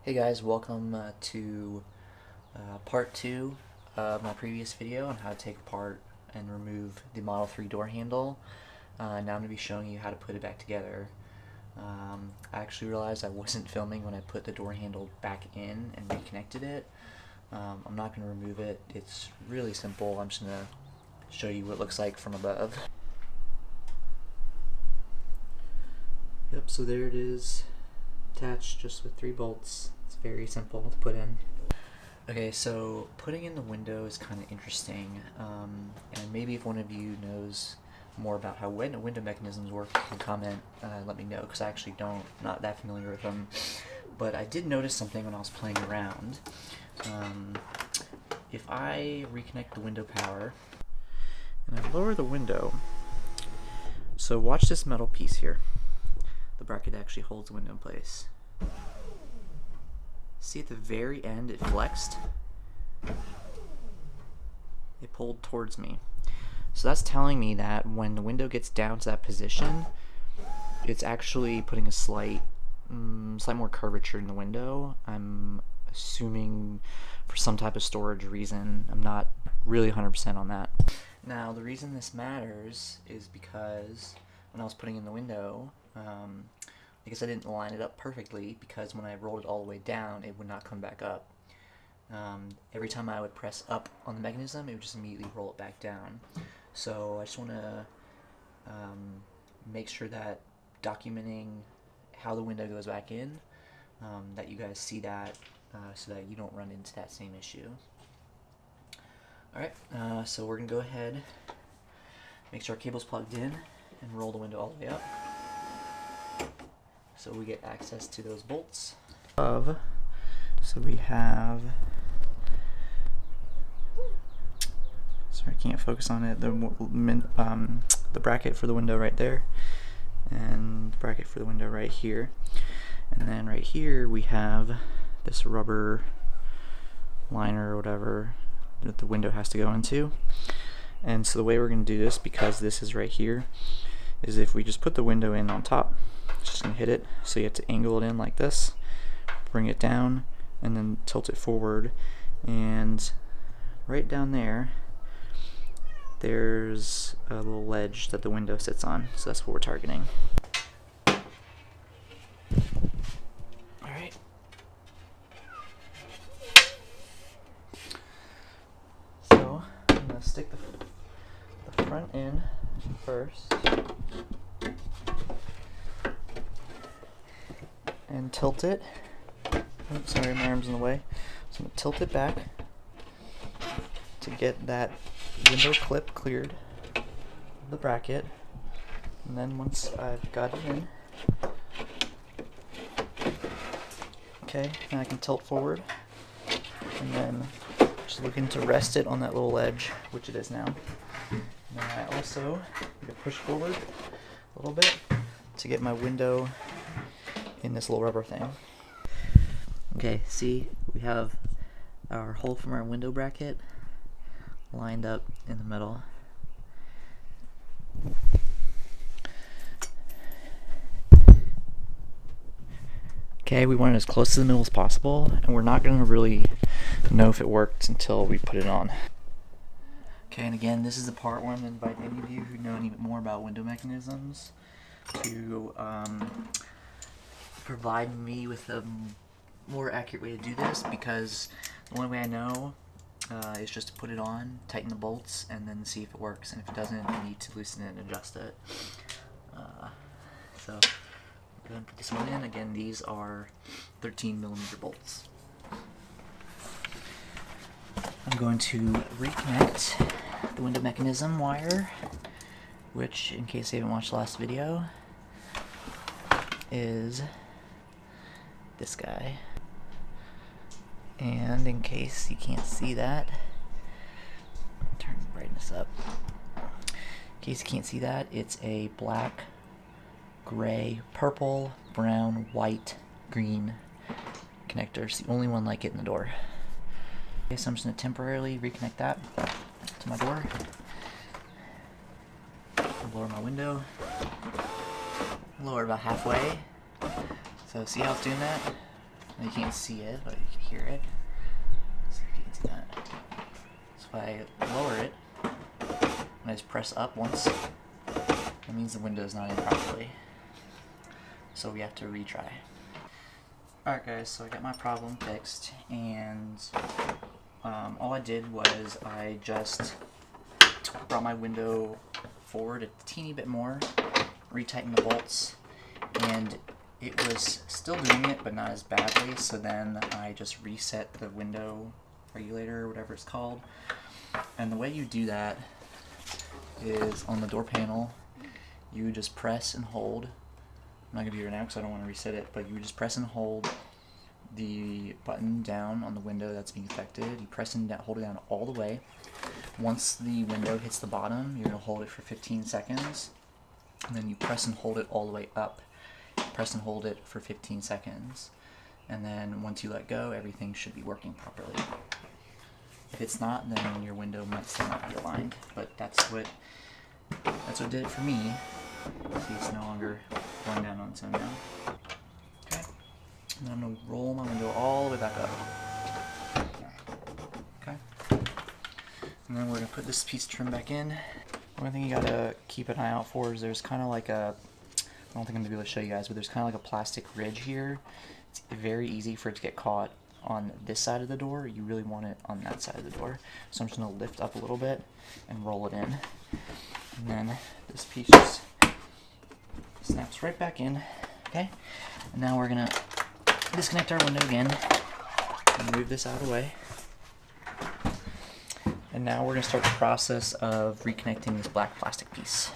Hey guys, welcome to part 2 of my previous video on how to take apart and remove the Model 3 door handle. Now I'm going to be showing you how to put it back together. I actually realized I wasn't filming when I put the door handle back in and reconnected it. I'm not going to remove it. It's really simple. I'm just going to show you what it looks like from above. Yep, so there it is, attached just with 3 bolts. It's very simple to put in. Okay, so putting in the window is kind of interesting, and maybe if one of you knows more about how window mechanisms work, you can comment, let me know, because I actually not that familiar with them. But I did notice something when I was playing around. If I reconnect the window power and I lower the window, so watch this metal piece here. The bracket actually holds the window in place. See, at the very end it flexed. It pulled towards me. So that's telling me that when the window gets down to that position, it's actually putting a slight more curvature in the window. I'm assuming for some type of storage reason. I'm not really 100% on that. Now, the reason this matters is because when I was putting in the window, I guess I didn't line it up perfectly, because when I rolled it all the way down, it would not come back up. Every time I would press up on the mechanism, it would just immediately roll it back down. So I just want to make sure that documenting how the window goes back in, that you guys see that, so that you don't run into that same issue. Alright, so we're going to go ahead, make sure our cable's plugged in, and roll the window all the way up, so we get access to those bolts. So we have, sorry, I can't focus on it, the bracket for the window right there, and the bracket for the window right here. And then right here we have this rubber liner or whatever that the window has to go into. And so the way we're going to do this, because this is right here, is if we just put the window in on top, it's just going to hit it, so you have to angle it in like this, bring it down, and then tilt it forward, and right down there there's a little ledge that the window sits on, so that's what we're targeting. Alright. So I'm going to stick the front in first and tilt it. Oops, sorry, my arm's in the way. So I'm going to tilt it back to get that window clip cleared of the bracket. And then once I've got it in, okay, now I can tilt forward and then just looking to rest it on that little ledge, which it is now. And then I also need to push forward a little bit to get my window in this little rubber thing. Okay, see, we have our hole from our window bracket lined up in the middle. Okay, we want it as close to the middle as possible, and we're not going to really know if it worked until we put it on. Okay, and again, this is the part where I'm going to invite any of you who know any more about window mechanisms to provide me with a more accurate way to do this, because the only way I know is just to put it on, tighten the bolts, and then see if it works. And if it doesn't, I need to loosen it and adjust it. So I'm going to put this one in. Again, these are 13mm bolts. I'm going to reconnect the window mechanism wire, which, in case you haven't watched the last video, is this guy. And in case you can't see that, turn the brightness up. In case you can't see that, it's a black, gray, purple, brown, white, green connector. It's the only one like it in the door. Okay, so I'm just going to temporarily reconnect that to my door. Lower my window. Lower about halfway. So see how it's doing that? You can't see it, but you can hear it. Let's see if you can see that. So if I lower it, and I just press up once, that means the window is not in properly. So we have to retry. Alright guys, so I got my problem fixed, and all I did was I just brought my window forward a teeny bit more, retightened the bolts, and it was still doing it, but not as badly, so then I just reset the window regulator, or whatever it's called. And the way you do that is on the door panel, you just press and hold. I'm not going to do it right now because I don't want to reset it, but you just press and hold the button down on the window that's being affected. You press and hold it down all the way. Once the window hits the bottom, you're going to hold it for 15 seconds, and then you press and hold it all the way up. Press and hold it for 15 seconds, and then once you let go, everything should be working properly. If it's not, then your window might still not be aligned, but that's what did it for me. See, it's no longer going down on its own now. Okay, and then I'm going to roll my window all the way back up. Okay, and then we're going to put this piece of trim back in. One thing you got to keep an eye out for is there's kind of like a, I don't think I'm going to be able to show you guys, but there's kind of like a plastic ridge here. It's very easy for it to get caught on this side of the door. You really want it on that side of the door. So I'm just going to lift up a little bit and roll it in. And then this piece just snaps right back in. Okay? And now we're going to disconnect our window again and move this out of the way. And now we're going to start the process of reconnecting this black plastic piece.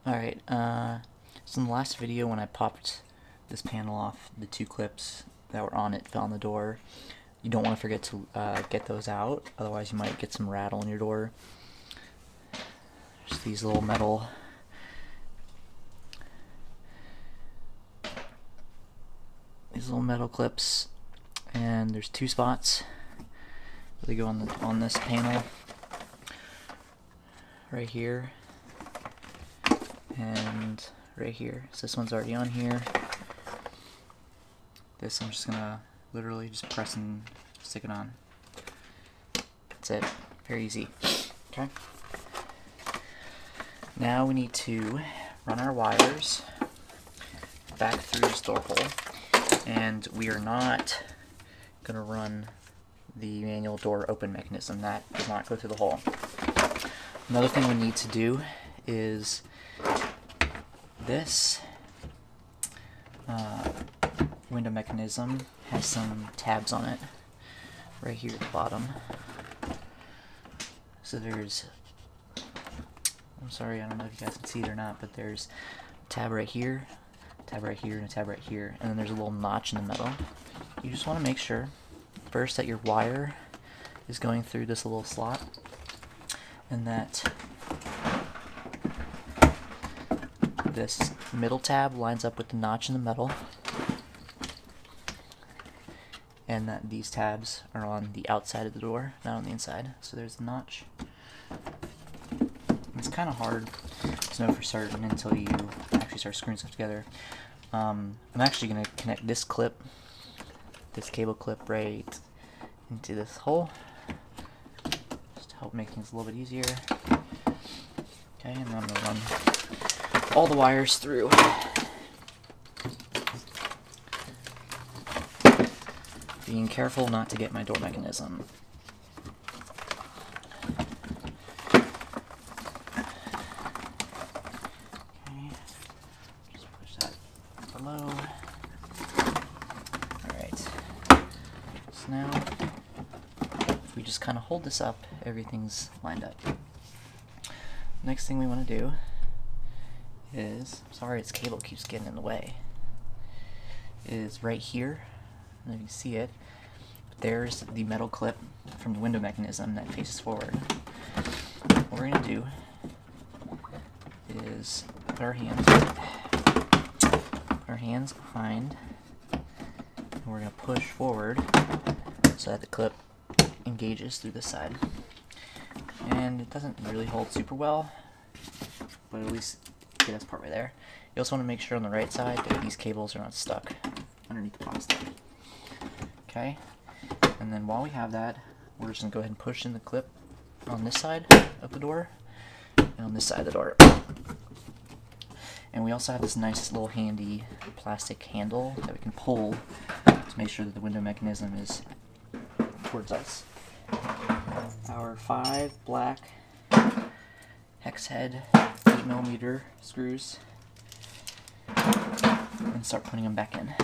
Alright, so in the last video when I popped this panel off, the two clips that were on it fell on the door. You don't want to forget to get those out, otherwise you might get some rattle in your door. Just these little metal clips, and there's two spots that they go on this panel right here and right here. So this one's already on here. This I'm just gonna literally just press and stick it on. That's it. Very easy. Okay. Now we need to run our wires back through this door hole, and we are not gonna run the manual door open mechanism. That does not go through the hole. Another thing we need to do is this window mechanism has some tabs on it right here at the bottom. So there's, I'm sorry, I don't know if you guys can see it or not, but there's a tab right here, a tab right here, and a tab right here, and then there's a little notch in the middle. You just want to make sure first that your wire is going through this little slot, and that this middle tab lines up with the notch in the middle, and that these tabs are on the outside of the door, not on the inside. So there's the notch. It's kind of hard to know for certain until you actually start screwing stuff together. I'm actually going to connect this clip, this cable clip, right into this hole, just to help make things a little bit easier. Okay, and then I'm going to run all the wires through. Being careful not to get my door mechanism. Okay, just push that below. Alright, so now if we just kind of hold this up, everything's lined up. Next thing we want to do is, sorry, its cable keeps getting in the way, is right here. I don't know if you can see it, but there's the metal clip from the window mechanism that faces forward. What we're going to do is put our hands behind, and we're going to push forward so that the clip engages through this side. And it doesn't really hold super well, but at least get us partway there. You also want to make sure on the right side that these cables are not stuck underneath the plastic. Okay, and then while we have that, we're just going to go ahead and push in the clip on this side of the door and on this side of the door. And we also have this nice little handy plastic handle that we can pull to make sure that the window mechanism is towards us. Our 5 black hex head 8mm screws, and start putting them back in.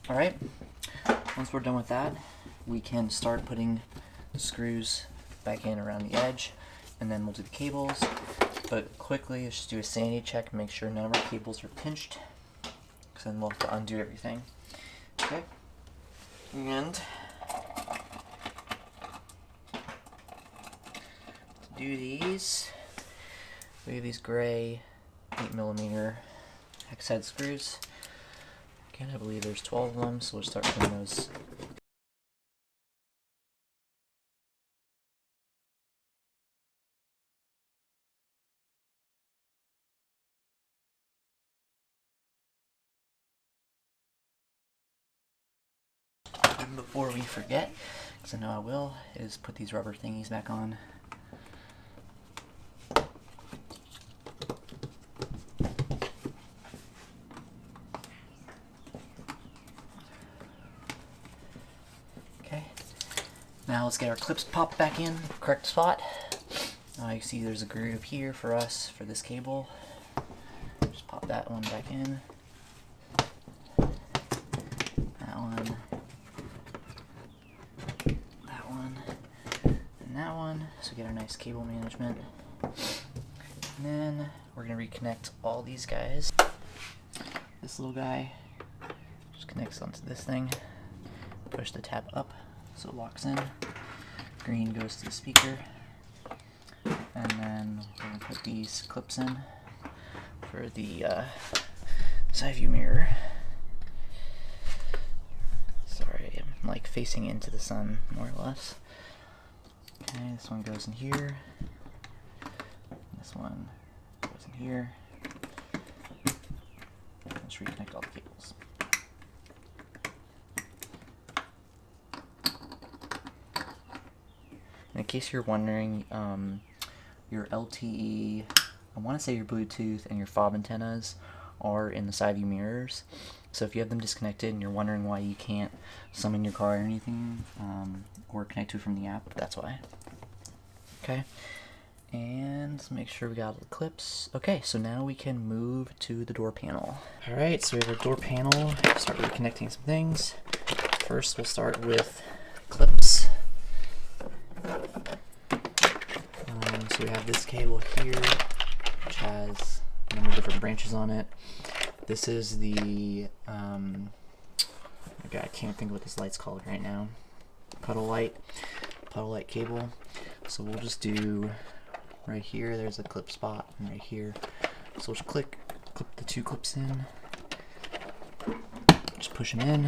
Alright, once we're done with that, we can start putting the screws back in around the edge, and then we'll do the cables. But quickly, let's just do a sanity check and make sure none of our cables are pinched, because then we'll have to undo everything. Okay, and to do these, we have these gray 8mm hex head screws. Again, I believe there's 12 of them, so we'll start putting those. And before we forget, because I know I will, is put these rubber thingies back on. Now let's get our clips popped back in the correct spot. You can see there's a groove here for us for this cable. Just pop that one back in. That one. That one. And that one. So we get our nice cable management. And then we're going to reconnect all these guys. This little guy just connects onto this thing. Push the tab up so it locks in. Green goes to the speaker. And then we're going to put these clips in for the side view mirror. Sorry, I'm like facing into the sun more or less. Okay, this one goes in here. This one goes in here. Let's reconnect all the cables. In case you're wondering, your LTE, I want to say your Bluetooth and your fob antennas are in the side view mirrors. So if you have them disconnected and you're wondering why you can't summon your car or anything, or connect to it from the app, that's why. Okay, and let's make sure we got all the clips. Okay, so now we can move to the door panel. Alright, so we have our door panel. Start reconnecting some things. First, we'll start with clips. So we have this cable here, which has a number of different branches on it. This is the, I can't think of what this light's called right now. Puddle light cable. So we'll just do right here, there's a clip spot, and right here. So we'll just clip the 2 clips in. Just push them in,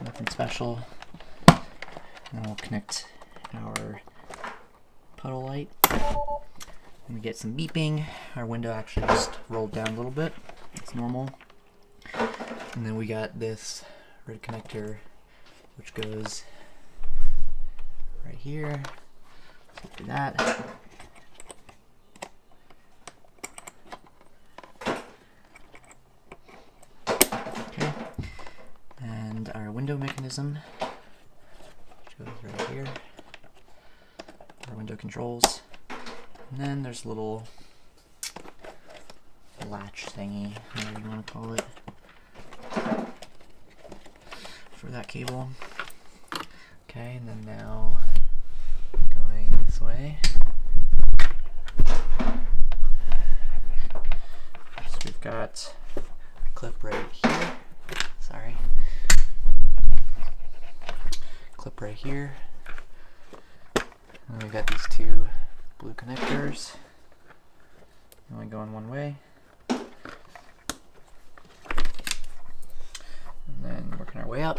nothing special. And we'll connect our puddle light. And we get some beeping. Our window actually just rolled down a little bit. It's normal. And then we got this red connector, which goes right here. So do that. Okay. And our window mechanism, which goes right here. Our window controls. And then there's a little latch thingy, whatever you want to call it, for that cable. Okay, and then now going this way. So we've got a clip right here. Sorry. Clip right here. And we've got these 2 blue connectors, only going one way, and then we're our way up.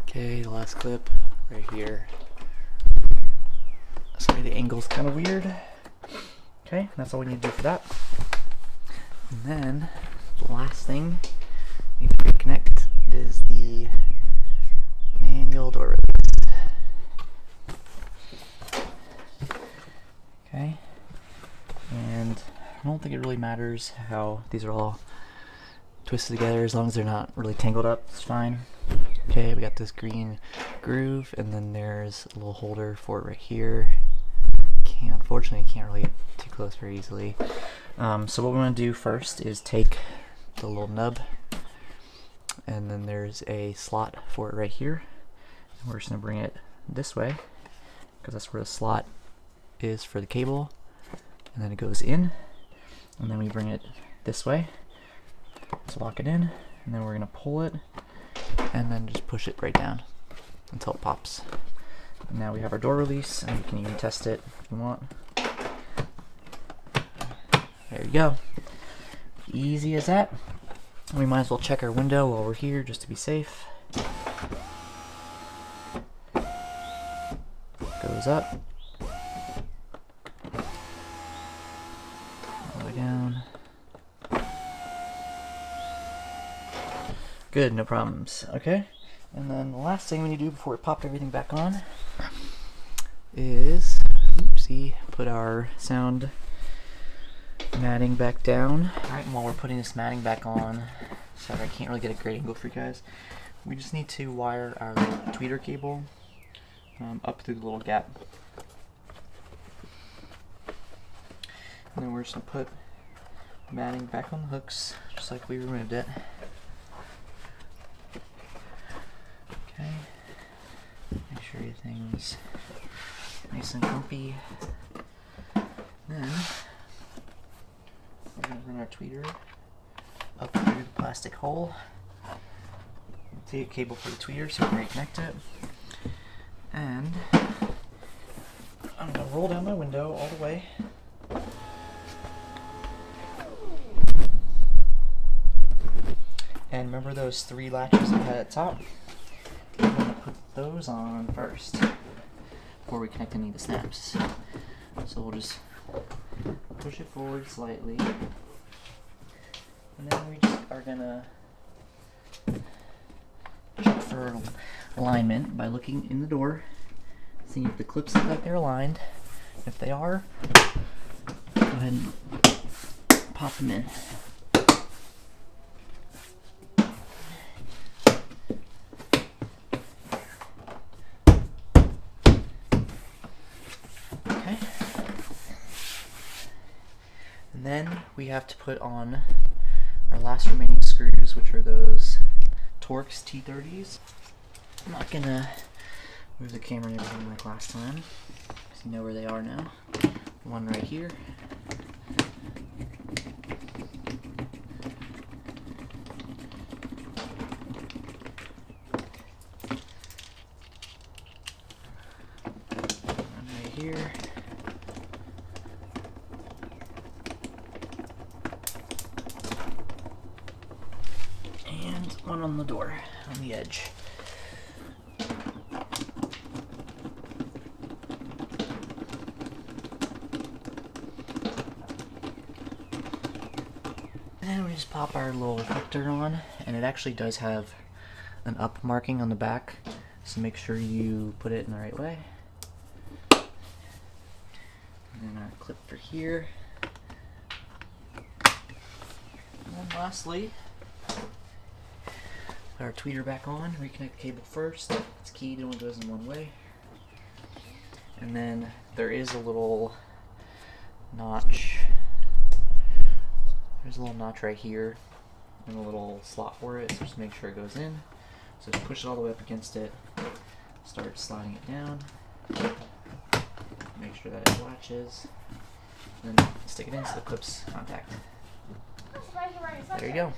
Okay, the last clip right here. Sorry, the angle's kind of weird. Okay, that's all we need to do for that. And then the last thing we need to reconnect is the manual door release. Okay, and I don't think it really matters how these are all twisted together, as long as they're not really tangled up, it's fine. Okay, we got this green groove, and then there's a little holder for it right here. Unfortunately, I can't really get too close very easily. So what we want to do first is take the little nub, and then there's a slot for it right here. And we're just going to bring it this way, because that's where the slot is for the cable. And then it goes in, and then we bring it this way to lock it in, and then we're going to pull it, and then just push it right down until it pops. And now we have our door release, and you can even test it if you want. There you go. Easy as that. We might as well check our window while we're here just to be safe. Goes up. All the way down. Good, no problems. Okay. And then the last thing we need to do before we pop everything back on is, oopsie, put our sound matting back down. Alright, and while we're putting this matting back on, sorry I can't really get a great angle for you guys, we just need to wire our tweeter cable up through the little gap. And then we're just going to put matting back on the hooks, just like we removed it. Okay, make sure everything's nice and comfy. Then we're going to run our tweeter up through the plastic hole. Take a cable for the tweeter so we can reconnect it. And I'm going to roll down my window all the way. And remember those 3 latches I had at the top? I'm going to put those on first before we connect any of the snaps. So we'll just push it forward slightly, and then we just are going to check for alignment by looking in the door, seeing if the clips look like they're aligned. If they are, go ahead and pop them in. And then we have to put on our last remaining screws, which are those Torx T30s. I'm not gonna move the camera and everything like last time, because you know where they are now. One right here. One right here. One on the door, on the edge. And we just pop our little reflector on, and it actually does have an up marking on the back, so make sure you put it in the right way. And then our clip for here. And then lastly, put our tweeter back on, reconnect the cable first. It's keyed, it only goes in one way. And then there is a little notch. There's a little notch right here and a little slot for it, so just make sure it goes in. So just push it all the way up against it, start sliding it down, make sure that it latches, and then stick it in so the clips contact. There you go.